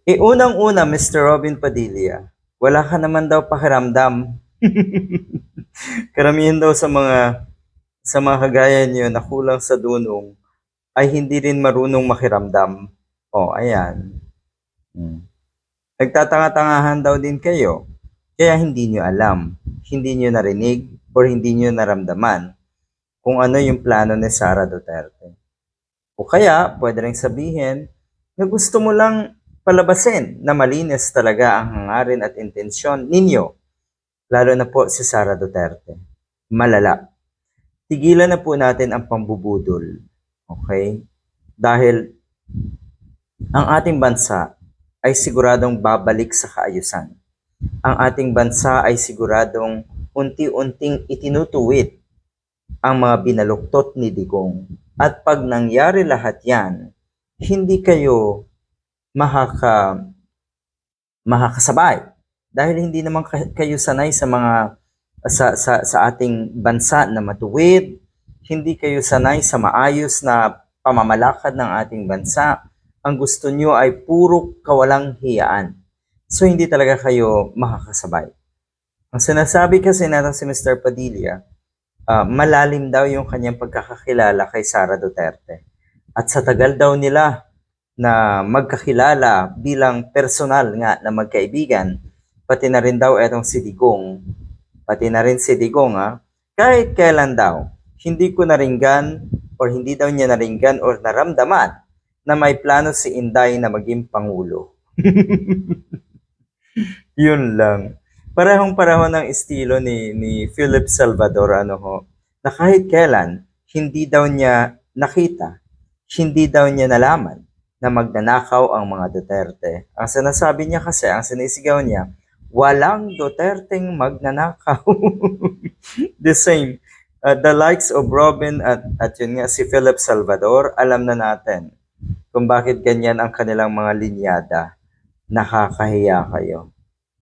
Unang-una, Mr. Robin Padilla, wala ka naman daw pakiramdam. Karamihan daw sa mga kagaya niyo na kulang sa dunong ay hindi rin marunong makiramdam. Oh, ayan. Hmm. Nagtatanga-tangahan daw din kayo, kaya hindi niyo alam, hindi niyo narinig, or hindi niyo naramdaman kung ano yung plano ni Sara Duterte. O kaya, pwede rin sabihin na gusto mo lang palabasin na malinis talaga ang hangarin at intensyon ninyo, lalo na po si Sara Duterte. Malala. Tigilan na po natin ang pambubudol. Okay? Dahil ang ating bansa ay siguradong babalik sa kaayusan. Ang ating bansa ay siguradong unti-unting itinutuwid ang mga binaluktot ni Digong. At pag nangyari lahat yan, hindi kayo makakasabay. Dahil hindi naman kayo sanay sa mga sa ating bansa na matuwid, hindi kayo sanay sa maayos na pamamalakad ng ating bansa. Ang gusto nyo ay puro kawalang hiyaan. So hindi talaga kayo makakasabay. Ang sinasabi kasi natin si Mr. Padilla, malalim daw yung kanyang pagkakakilala kay Sara Duterte. At sa tagal daw nila na magkakilala bilang personal nga na magkaibigan, pati na rin daw etong si Digong, kahit kailan daw, hindi ko naringgan or hindi daw niya naringgan or naramdaman na may plano si Inday na maging Pangulo. Yun lang. Parehong-pareho ng estilo ni Philip Salvador, na kahit kailan, hindi daw niya nakita, hindi daw niya nalaman na magnanakaw ang mga Duterte. Ang sinasabi niya kasi, ang sinisigaw niya, walang Duterteng magnanakaw. The same. The likes of Robin at yun nga si Philip Salvador, alam na natin kung bakit ganyan ang kanilang mga linyada. Nakakahiya kayo.